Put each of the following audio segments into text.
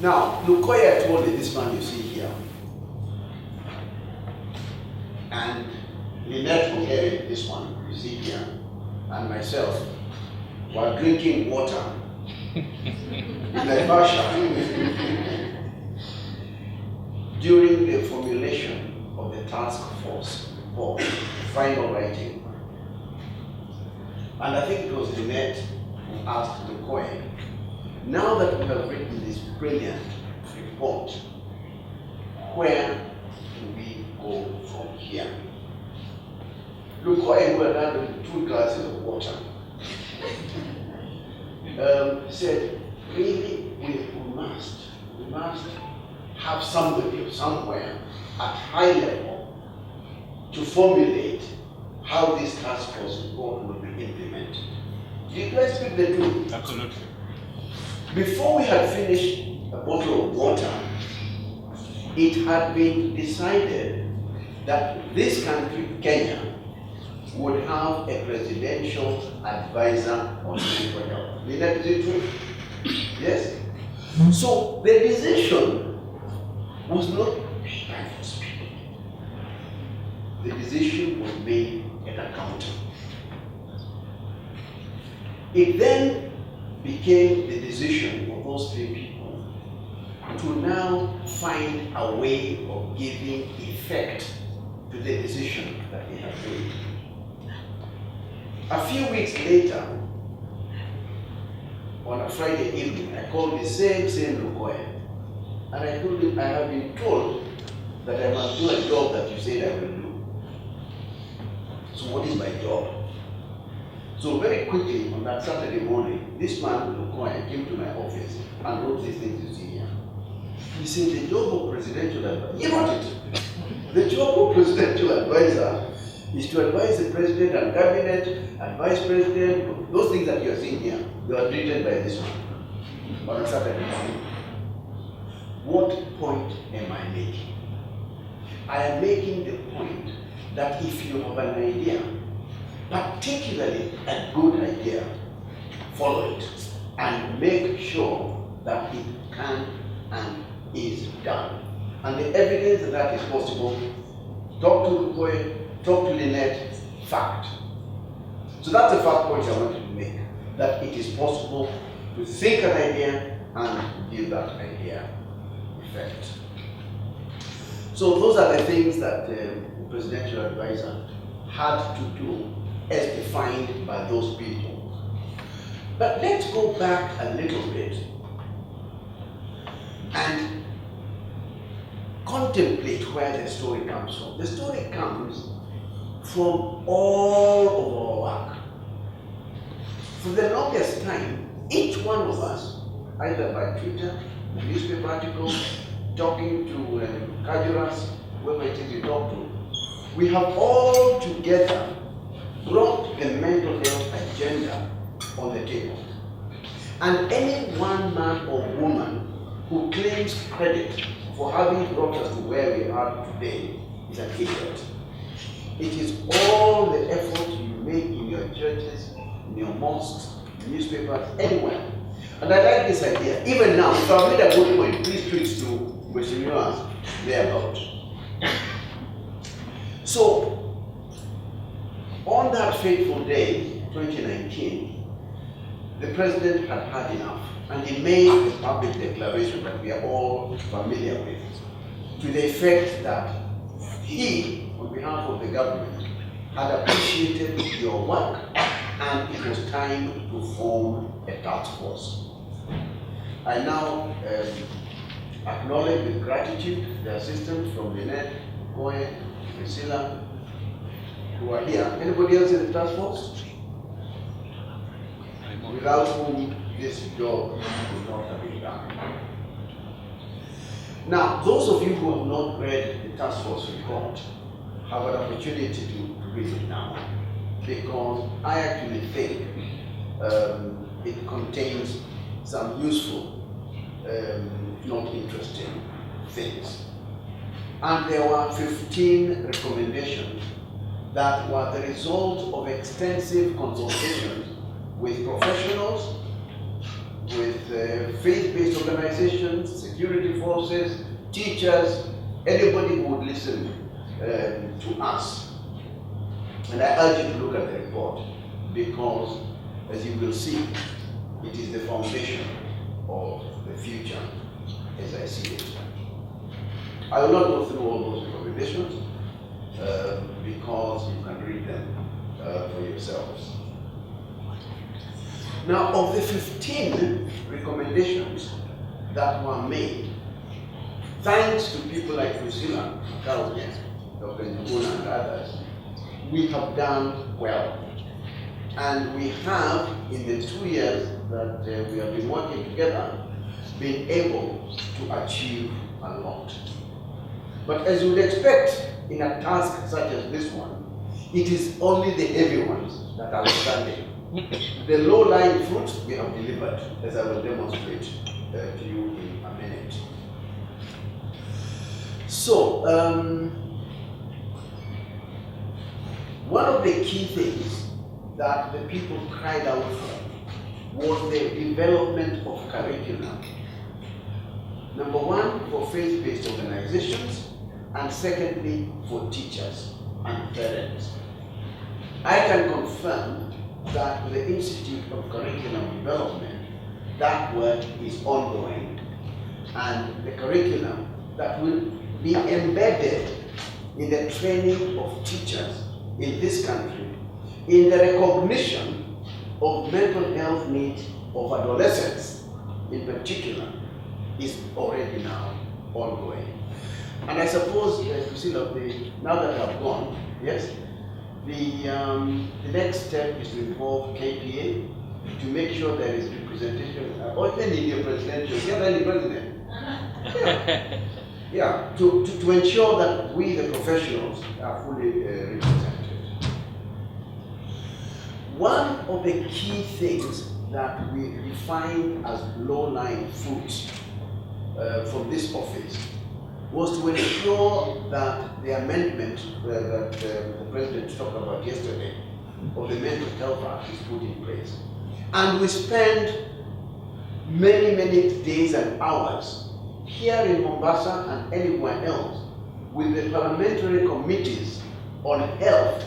Now, Lukoya told me this man you see here, and Lynette Mugere, this one you see here, and myself were drinking water in Naivasha during the formulation of the task force for final writing. And I think it was Lynette who asked Lukoya, now that we have written this brilliant report, where do we go from here? Lukoya, who had had 2 glasses of water, said, really, we must have somebody or somewhere at high level to formulate how this task force report will be implemented. Do you guys speak the truth? Absolutely. Before we had finished a bottle of water, it had been decided that this country, Kenya, would have a presidential advisor on mental health. Is that true? Yes? So the decision was not made by those people. The decision was made at a counter. It then became the decision of those 3 people to now find a way of giving effect to the decision that they have made. A few weeks later, on a Friday evening, I called the same Lukoya, and I told him I have been told that I must do a job that you said I will do. So what is my job? So very quickly on that Saturday morning, this man Lukoya came to my office and wrote these things you see here. He said the job of presidential advisor, he wrote it. The job of presidential advisor is to advise the president and cabinet and vice president. Those things that you are seeing here, they are treated by this one on a Saturday morning. What point am I making? I am making the point that if you have an idea, particularly a good idea, follow it and make sure that it can and is done. And the evidence that that is possible, talk to Lukoya, talk to Lynette, fact. So that's the fact point I wanted to make, that it is possible to think an idea and give that idea effect. So those are the things that the presidential advisor had to do as defined by those people. But let's go back a little bit and contemplate where the story comes from. The story comes from all of our work. For the longest time, each one of us, either by Twitter, newspaper articles, talking to Kajuras, whoever it is you talk to, we have all together brought the mental health agenda on the table. And any one man or woman who claims credit for having brought us to where we are today is an idiot. It is all the effort you make in your churches, in your mosques, newspapers, anywhere. And I like this idea. Even now, if I've made a good point, please tweet to Westerners thereabout. So, on that fateful day, 2019, the president had had enough, and he made a public declaration that we are all familiar with, to the effect that he, on behalf of the government, had appreciated your work, and it was time to form a task force. I now acknowledge with gratitude the assistance from Lynette, Koye, Priscilla, who are here. Anybody else in the task force? Without whom this job would not have been done. Now, those of you who have not read the task force report have an opportunity to read it now, because I actually think it contains some useful, not interesting things. And there were 15 recommendations that were the result of extensive consultations with professionals, with faith-based organizations, security forces, teachers, anybody who would listen to us. And I urge you to look at the report because, as you will see, it is the foundation of the future as I see it. I will not go through all those recommendations because you can read them for yourselves. Now, of the 15 recommendations that were made, thanks to people like Priscilla, Dr. Njenga and others, we have done well. And we have, in the 2 years that we have been working together, been able to achieve a lot. But as you would expect in a task such as this one, it is only the heavy ones that are standing. The low-lying fruits we have delivered, as I will demonstrate to you in a minute. So, one of the key things that the people cried out for was the development of curriculum. Number one, for faith-based organizations, and secondly, for teachers and parents. I can confirm that with the Institute of Curriculum Development, that work is ongoing, and the curriculum that will be embedded in the training of teachers in this country, in the recognition of mental health needs of adolescents in particular, is already now ongoing. And I suppose, Priscilla, now that I've gone, yes, the next step is to involve KPA to make sure there is representation, or even in your presidential, you have any president? Yeah, to ensure that we, the professionals, are fully represented. One of the key things that we defined as low-lying fruits from this office was to ensure that the amendment that the President talked about yesterday of the Mental Health Act is put in place. And we spend many, many days and hours here in Mombasa and anywhere else with the parliamentary committees on health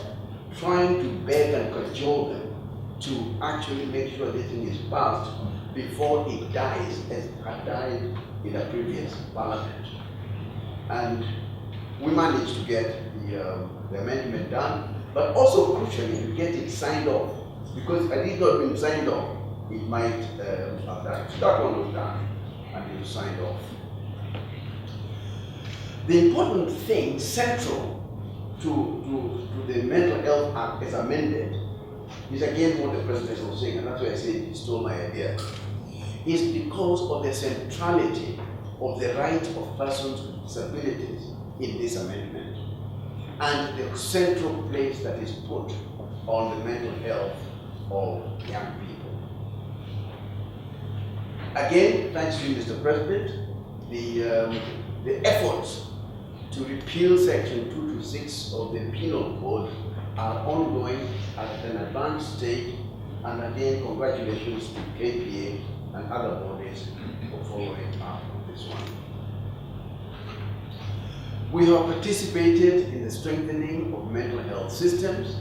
trying to beg and cajole them to actually make sure this thing is passed before it dies as it had died in a previous parliament. And we managed to get the amendment done, but also crucially to get it signed off, because had it not been signed off, it might have died. So that one was done, and it was signed off. The important thing, central to the Mental Health Act as amended, is again what the President was saying, and that's why I said he stole my idea, is because of the centrality of the right of persons with disabilities in this amendment, and the central place that is put on the mental health of young people. Again, thanks to you, Mr. President, the efforts to repeal Section 226 of the Penal Code are ongoing at an advanced stage, and again, congratulations to KPA and other bodies for following up on this one. We have participated in the strengthening of mental health systems.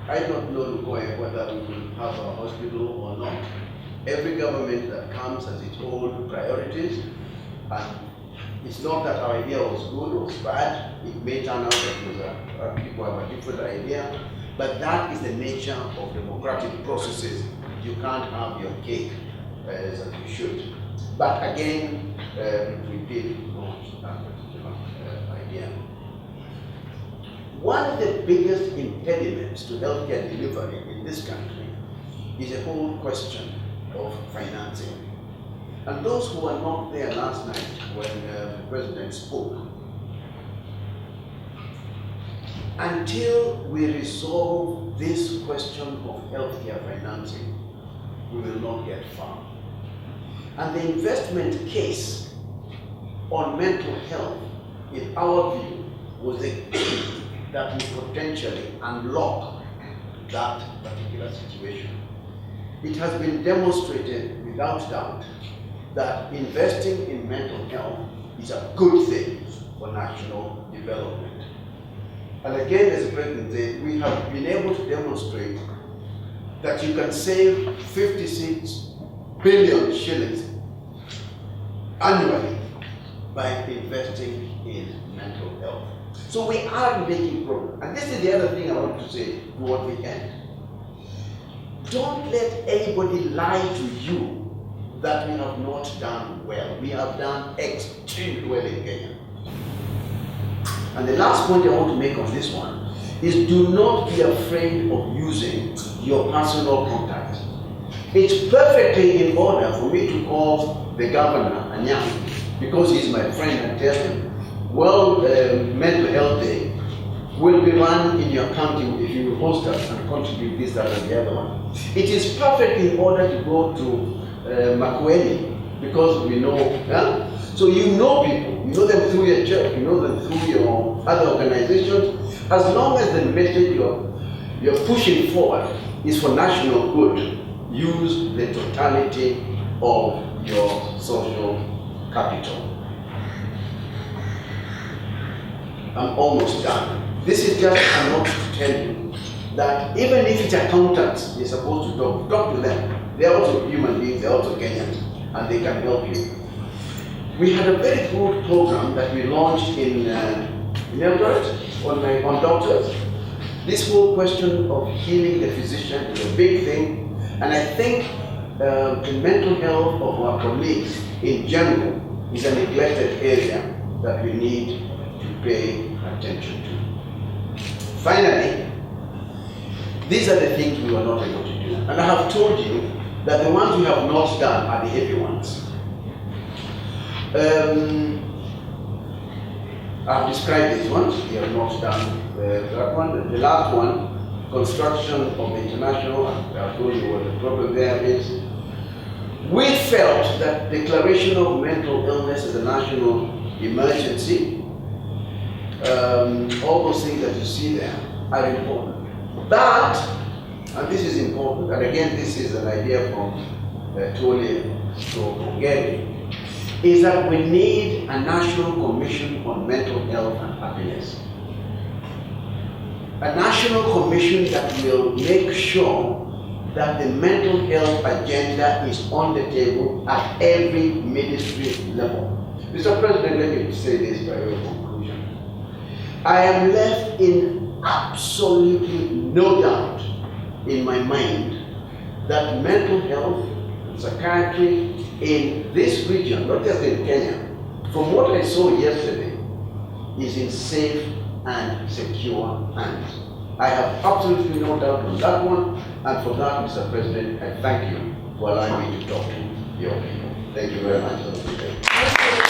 I don't know, Lukoya, whether we will have a hospital or not. Every government that comes has its own priorities, and it's not that our idea was good or was bad. It may turn out that people have a different idea, but that is the nature of democratic processes. You can't have your cake as you should. But again, we did launch that particular idea. One of the biggest impediments to healthcare delivery in this country is the whole question of financing. And those who were not there last night when the President spoke, until we resolve this question of healthcare financing, we will not get far. And the investment case on mental health, in our view, was a key that would potentially unlock that particular situation. it has been demonstrated without doubt that investing in mental health is a good thing for national development. And again, as the President said, we have been able to demonstrate that you can save 56 billion shillings annually by investing in mental health. So we are making progress. And this is the other thing I want to say toward the end. Don't let anybody lie to you that we have not done well. We have done extremely well in Kenya. And the last point I want to make on this one is do not be afraid of using your personal contact. It's perfectly in order for me to call the governor, Anyang, because he's my friend, and tell him, well, Mental Health Day will be run in your county if you host us and contribute this, that, and the other one. It is perfectly in order to go to Makueni, because we know, so you know people, you know them through your church, you know them through your other organizations. As long as the message you're pushing forward is for national good, use the totality of your social capital. I'm almost done. This is just a note to tell you that even if it's accountants, you're supposed to talk to them. They're also human beings, they're also Kenyans, and they can help you. We had a very good program that we launched in Eldoret on doctors. This whole question of healing the physician is a big thing, and I think the mental health of our colleagues in general is a neglected area that we need to pay attention to. Finally, these are the things we were not able to do. And I have told you that the ones we have not done are the heavy ones. I've described these ones. We have not done that one. The last one, construction of the international, I've told you what the problem there is. We felt that declaration of mental illness as a national emergency, all those things that you see there are important. But, and this is important, and again this is an idea from Tole Gary, is that we need a national commission on mental health and happiness. A national commission that will make sure that the mental health agenda is on the table at every ministry level. Mr. President, let me say this by way of conclusion. I am left in absolutely no doubt in my mind that mental health and psychiatry in this region, not just in Kenya, from what I saw yesterday, is in safe and secure hands. I have absolutely no doubt on that one, and for that, Mr. President, I thank you for allowing me to talk to your people. Thank you very much.